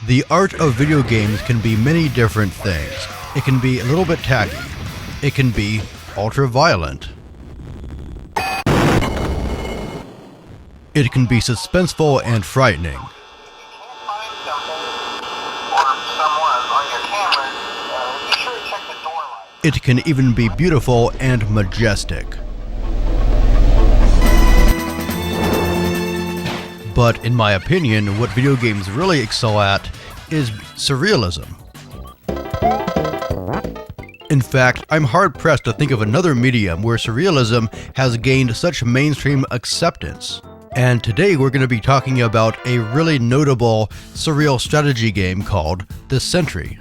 The art of video games can be many different things. It can be a little bit tacky. It can be ultra-violent. It can be suspenseful and frightening. It can even be beautiful and majestic. But in my opinion, what video games really excel at is surrealism. In fact, I'm hard-pressed to think of another medium where surrealism has gained such mainstream acceptance. And today we're going to be talking about a really notable surreal strategy game called The Sentry.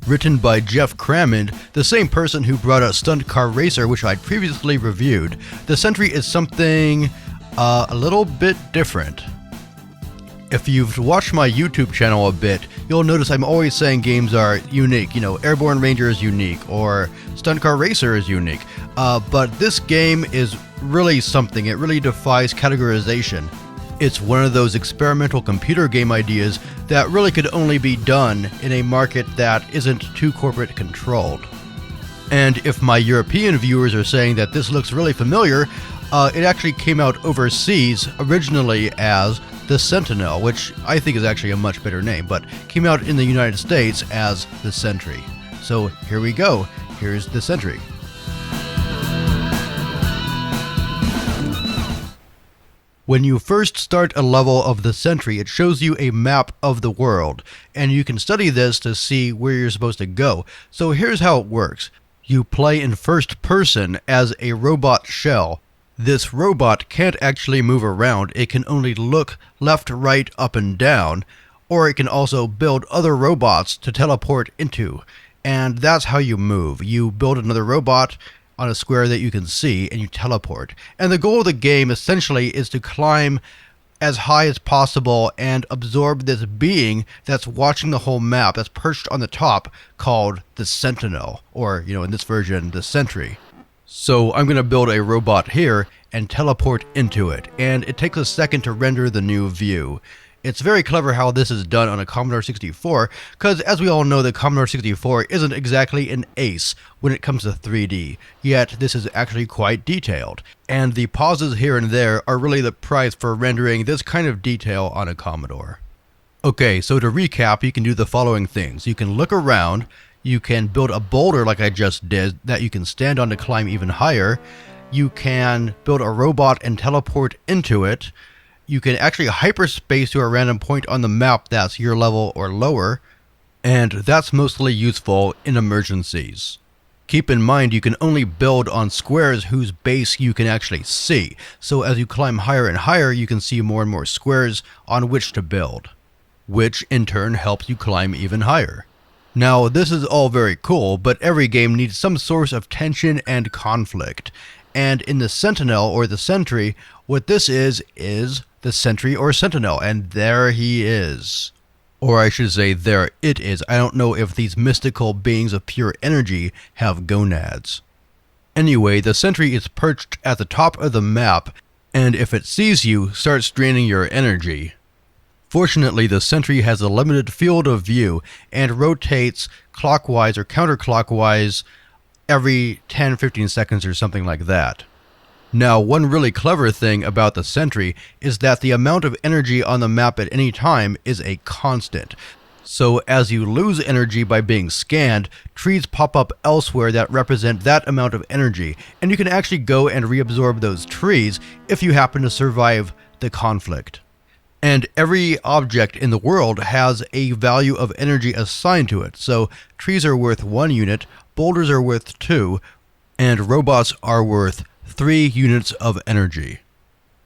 Written by Geoff Crammond, the same person who brought out Stunt Car Racer, which I'd previously reviewed, The Sentry is something a little bit different. If you've watched my YouTube channel a bit, you'll notice I'm always saying games are unique. You know, Airborne Ranger is unique, or Stunt Car Racer is unique. But this game is really something. It really defies categorization. It's one of those experimental computer game ideas that really could only be done in a market that isn't too corporate controlled. And if my European viewers are saying that this looks really familiar, it actually came out overseas originally as the Sentinel, which I think is actually a much better name, but came out in the United States as the Sentry. So here we go. Here's the Sentry. When you first start a level of the Sentry, it shows you a map of the world, and you can study this to see where you're supposed to go. So here's how it works. You play in first person as a robot shell. This robot can't actually move around. It can only look left, right, up, and down, or it can also build other robots to teleport into. And that's how you move. You build another robot on a square that you can see, and you teleport. And the goal of the game essentially is to climb as high as possible and absorb this being that's watching the whole map, that's perched on the top, called the Sentinel, or, in this version, the Sentry. So I'm going to build a robot here and teleport into it, and it takes a second to render the new view. It's very clever how this is done on a Commodore 64, because as we all know, the Commodore 64 isn't exactly an ace when it comes to 3D, yet this is actually quite detailed. And the pauses here and there are really the price for rendering this kind of detail on a Commodore. Okay, so to recap, you can do the following things. You can look around, you can build a boulder like I just did that you can stand on to climb even higher, you can build a robot and teleport into it, you can actually hyperspace to a random point on the map that's your level or lower, and that's mostly useful in emergencies. Keep in mind you can only build on squares whose base you can actually see, so as you climb higher and higher you can see more and more squares on which to build, which in turn helps you climb even higher. Now this is all very cool, but every game needs some source of tension and conflict, and in the Sentinel or the Sentry, what this is the Sentry or Sentinel, and there he is. Or I should say, there it is. I don't know if these mystical beings of pure energy have gonads. Anyway, the Sentry is perched at the top of the map, and if it sees you, starts draining your energy. Fortunately, the Sentry has a limited field of view and rotates clockwise or counterclockwise every 10-15 seconds or something like that. Now, one really clever thing about the Sentry is that the amount of energy on the map at any time is a constant. So as you lose energy by being scanned, trees pop up elsewhere that represent that amount of energy, and you can actually go and reabsorb those trees if you happen to survive the conflict. And every object in the world has a value of energy assigned to it. So trees are worth 1 unit, boulders are worth 2, and robots are worth 3 units of energy.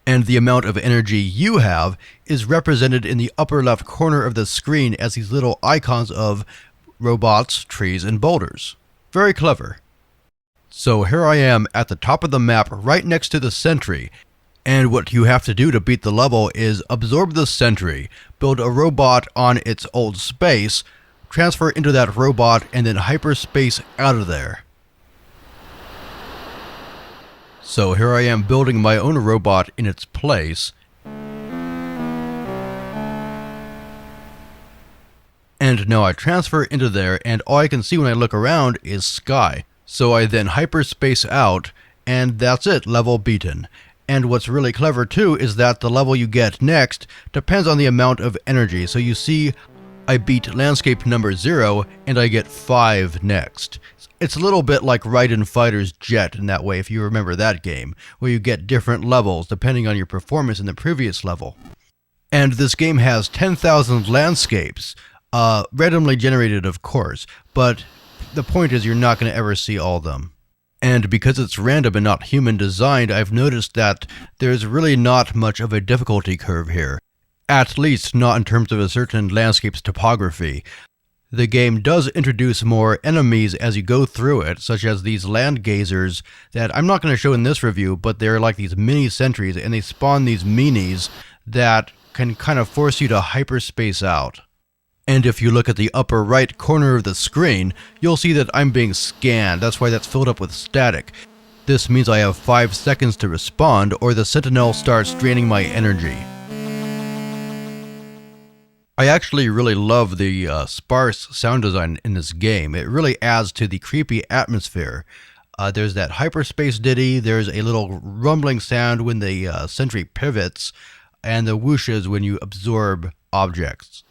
And the amount of energy you have is represented in the upper left corner of the screen as these little icons of robots, trees, and boulders. Very clever. So here I am at the top of the map right next to the Sentry. And what you have to do to beat the level is absorb the Sentry, build a robot on its old space, transfer into that robot, and then hyperspace out of there. So here I am building my own robot in its place. And now I transfer into there, and all I can see when I look around is sky. So I then hyperspace out, and that's it, level beaten. And what's really clever too is that the level you get next depends on the amount of energy. So you see I beat landscape number 0 and I get 5 next. It's a little bit like Raiden Fighter's Jet in that way, if you remember that game, where you get different levels depending on your performance in the previous level. And this game has 10,000 landscapes, randomly generated of course, but the point is you're not going to ever see all of them. And because it's random and not human designed, I've noticed that there's really not much of a difficulty curve here. At least not in terms of a certain landscape's topography. The game does introduce more enemies as you go through it, such as these land gazers that I'm not going to show in this review, but they're like these mini sentries, and they spawn these minis that can kind of force you to hyperspace out. And if you look at the upper right corner of the screen, you'll see that I'm being scanned. That's why that's filled up with static. This means I have 5 seconds to respond, or the Sentinel starts draining my energy. I actually really love the sparse sound design in this game. It really adds to the creepy atmosphere. There's that hyperspace ditty, there's a little rumbling sound when the Sentry pivots, and the whooshes when you absorb objects.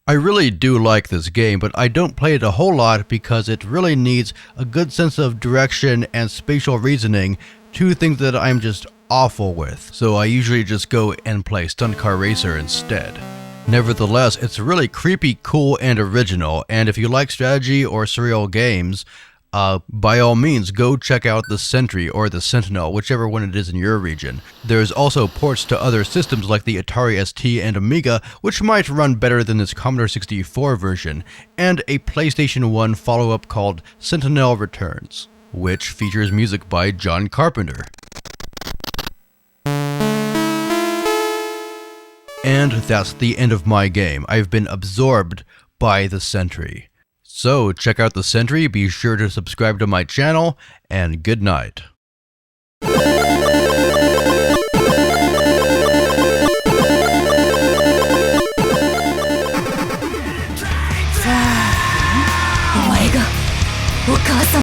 I really do like this game, but I don't play it a whole lot because it really needs a good sense of direction and spatial reasoning, two things that I'm just awful with. So I usually just go and play Stunt Car Racer instead. Nevertheless, it's really creepy, cool, and original, and if you like strategy or surreal games, by all means, go check out the Sentry or the Sentinel, whichever one it is in your region. There's also ports to other systems like the Atari ST and Amiga, which might run better than this Commodore 64 version, and a PlayStation 1 follow-up called Sentinel Returns, which features music by John Carpenter. And that's the end of my game. I've been absorbed by the Sentry. So check out the Sentry, be sure to subscribe to my channel, and good night.